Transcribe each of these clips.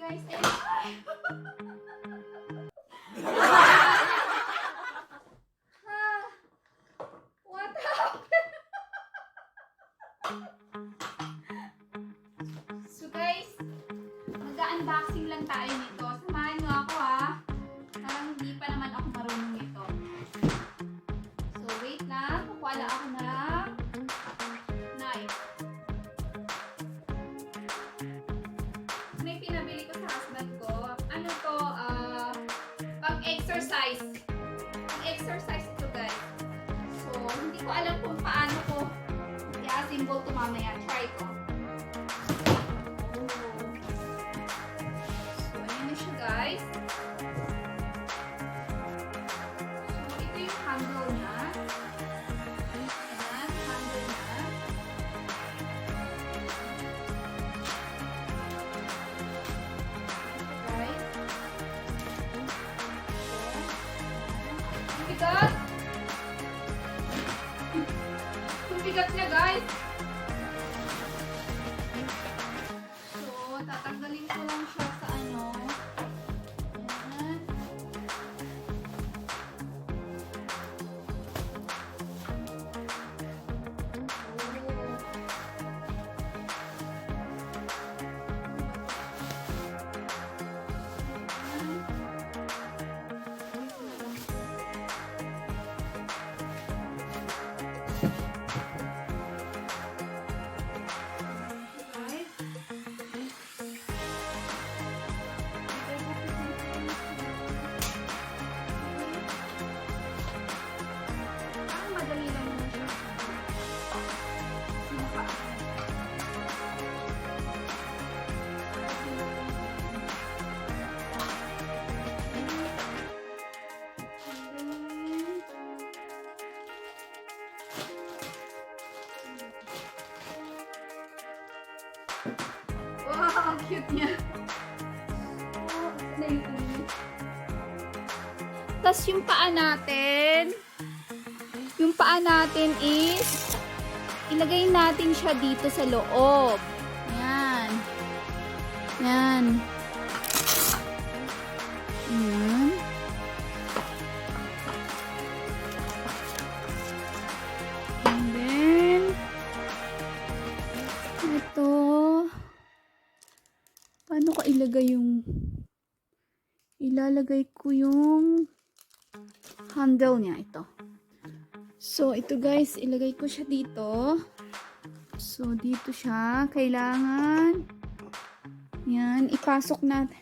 guys. Ay! What happened? So guys, mag-unboxing lang tayo nito. Samahan nyo ako ha. Parang hindi pa naman ako marunong nito. So wait lang. Kukuha ako ng knife. May pinabili ko sa husband ko. Ano to? Pang-exercise. Pang-exercise ito guys. So hindi ko alam kung paano ko i-assemble to mamaya. Try ko. Guys. So, ito yung handle niya. Ayan, handle niya. Guys. Ang bigat. Ang bigat niya, guys. So, tatanggalin ko lang siya sa ano. Wow, ang cute niya. Tapos yung paa natin is ilagay natin siya dito sa loob. Yan. Yan. Yan. And then ito. Paano ko ilalagay ko yung handle niya ito. So ito guys, ilagay ko siya dito. So dito siya, kailangan yan, ipasok natin.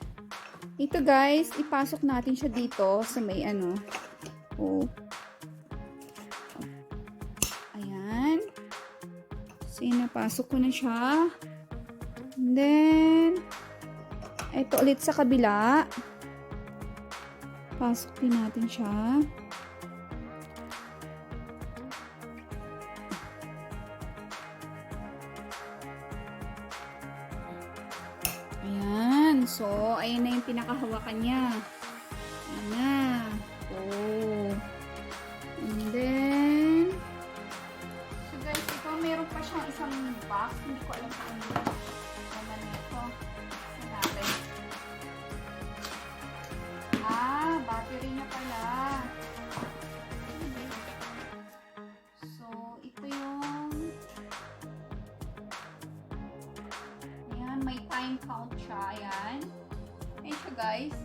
Ito guys, ipasok natin siya dito sa may ano. Oh. Ayan. So napasok ko na siya. And then ito ulit sa kabila. Pasok din natin siya. Ayan. So, ayan na yung pinakahawakan niya. Ayan na. Oh. And then, so guys, ito meron pa siyang isang box. Hindi ko alam kung ano naman ito. Sa natin. Battery niya pala. So, ito yung ayan, may time count siya. Ayan. Ayan siya guys.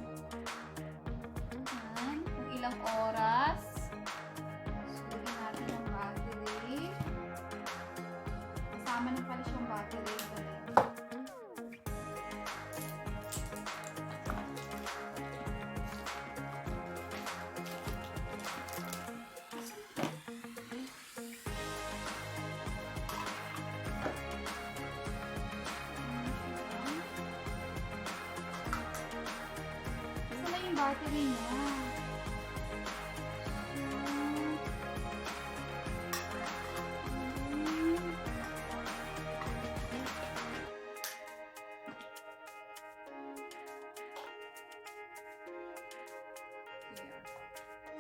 Ayan. Kung ilang oras. So, lagyan natin ang battery. Kasama na pala siyang battery. Battery niya.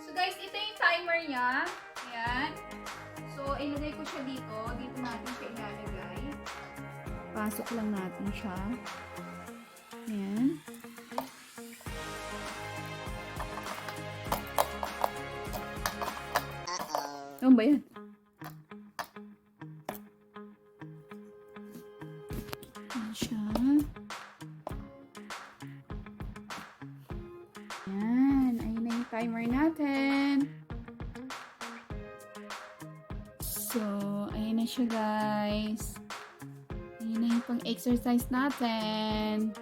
So guys, ito yung timer niya. Ayan. So, ilagay ko siya dito. Dito natin siya ilalagay. Pasok lang natin siya. Ayan. Ano ba yan? Ayan siya. Ayan. Ayun na yung timer natin. So, ayun na siya guys. Ayun na yung pang-exercise natin.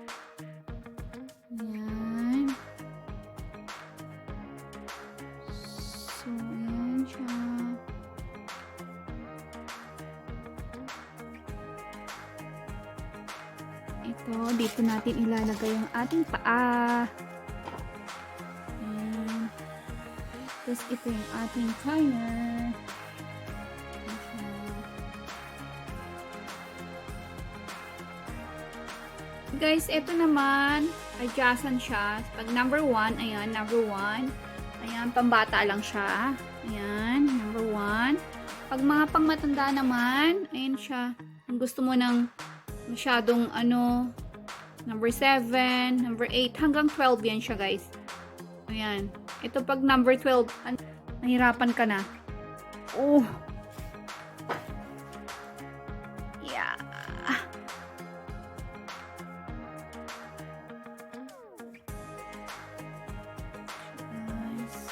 Ayan. So, ayan siya. Ito, dito natin ilalagay yung ating paa. Ayan. Tapos ito yung ating timer. Guys, ito naman, adjacent siya. Pag number 1, ayan, number 1. Ayan, pambata lang siya. Ayan, number 1. Pag mga pangmatanda naman, ayan siya. Kung gusto mo ng masyadong number 7, number 8, hanggang 12 yan siya guys. Ayan. Ito pag number 12, nahirapan ka na. Oh. Yeah. Nice.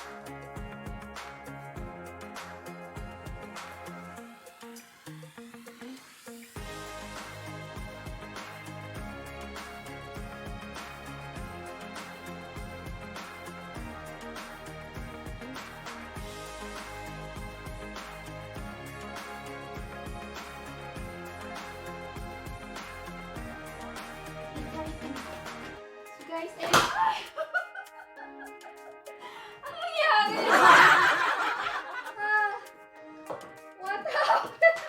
Guys, ay! Ano nangyari? What happened?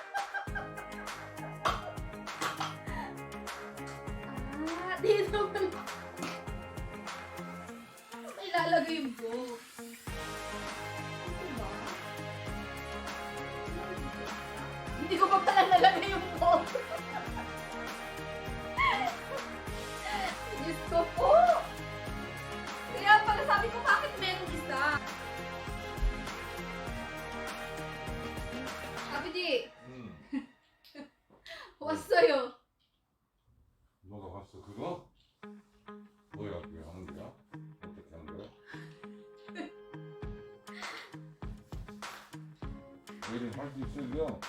Dito pala. May lalagay yung book. Ito ba? Hindi ko pa pala nalagay yung book. Diyos ko po! Kaya pala sabi ko, bakit meron isa? 아버지, 왔어요. 너가 봤어 그거? 뭐야 그게 하는 거야? 어떻게 하는 거야? 얘는 할수 있으려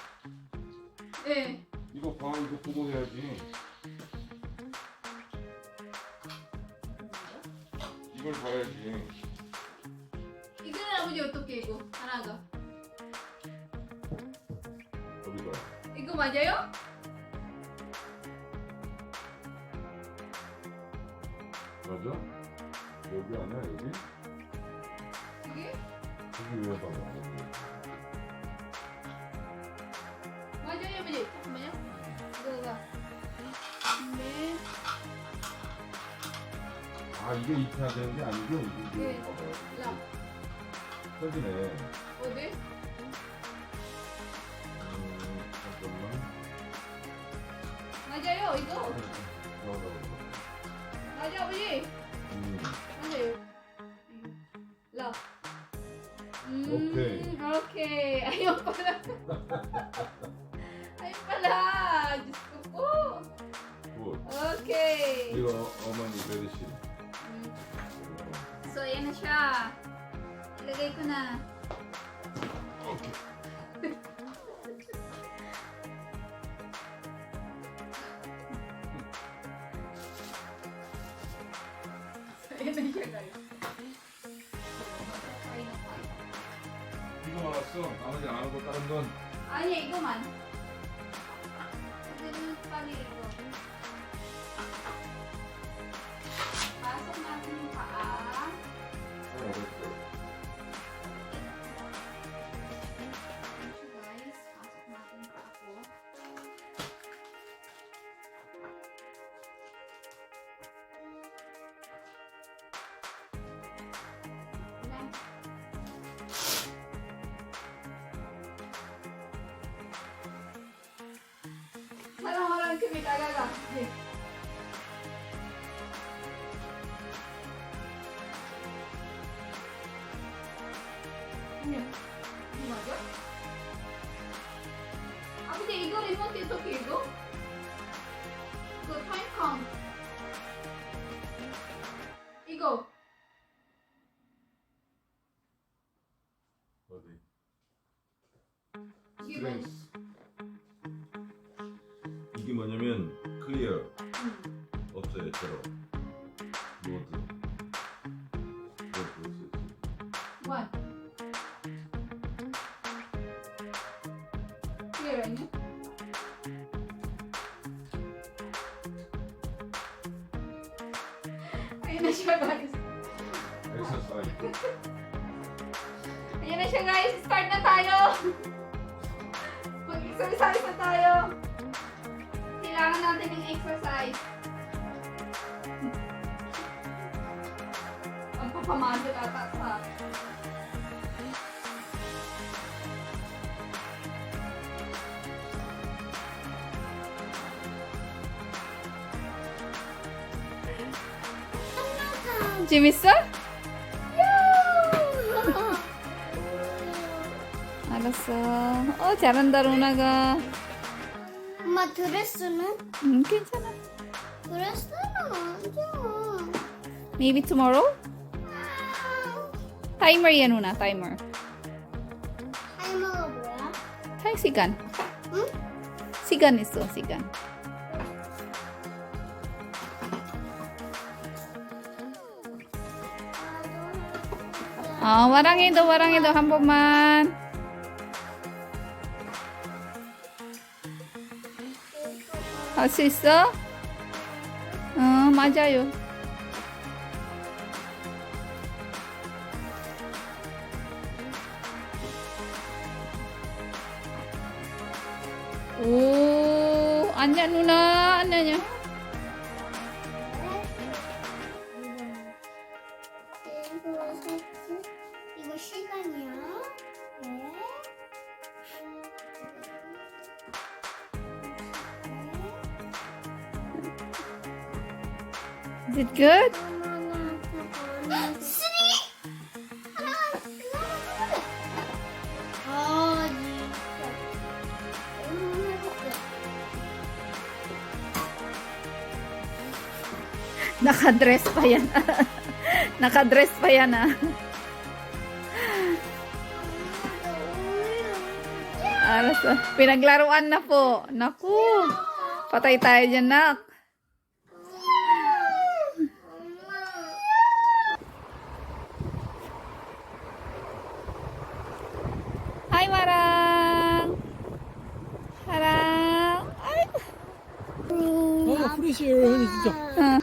네. 이거 봐 이거 보고 해야지 이걸 봐야지 이거는 아버지 어떻게 이거? 하나가. 어디가? 이거 맞아요? 맞아? 여기 아니야 여기? 이게? 여기 왜 봐봐 여기 맞아요, 아버지. 잠깐만요. 이거가. 네. 아 이게 입혀야 되는 게 아니고 이게 네. 봐봐요 라. 터지네 어디? 잠깐만 맞아요, 이거. 봐봐 맞아, 아버지. 맞아요. 라. 오케이. 오케이. Ayun pala. Ayun pala. Diyos ko po. 굿 Okay. 이거 어머니 메르시 So, ayan na siya. Ilagay ko na. So, ayan na siya, guys. 이거 알았어 나머지 안 하고 다른 건 아니, 이거만. 이거는 빨리 이거. Pasok natin yung paa. 어렵고 So guys, pasok natin yung paa ko. Ayan. 사랑하는 금이 다가가. 네. 이거 맞아? 아 근데 이거 리모트 어떻게 이거? 이거 타임 카운트. 이거. 어디? 이게 뭐야? 스트렝스. 이게 뭐냐면 클리어 없어요 제로. 모드. What? Clear año. Ayan na siya guys. 엑서사이즈. Ayan na siya guys. Start na tayo. Mag-exercise na tayo. Kailangan natin ng exercise. Ang papamadyo ata sa... 재밌어? 알았어. 잘한다 루나가. 엄마 드레스는? 괜찮아. 드레스는 아니야. Maybe tomorrow? Timer yan Luna, timer. 타이머가 뭐야? 타임 시간. 응? 시간 있어, 시간. 와랑이도 한 번만. 할 수 있어? 맞아요. 오, 앉아 누나, 앉아. 이거 시간이야. 네. Is it good? 쓰레기! 아, Naka-dress pa yan. Naka-dress pa yan ah. Alas, pinaglaruan na po. Naku. Patay tayo dyan, nak. Hi, Marang. Marang. Ay. 프레시에요, 진짜. 응.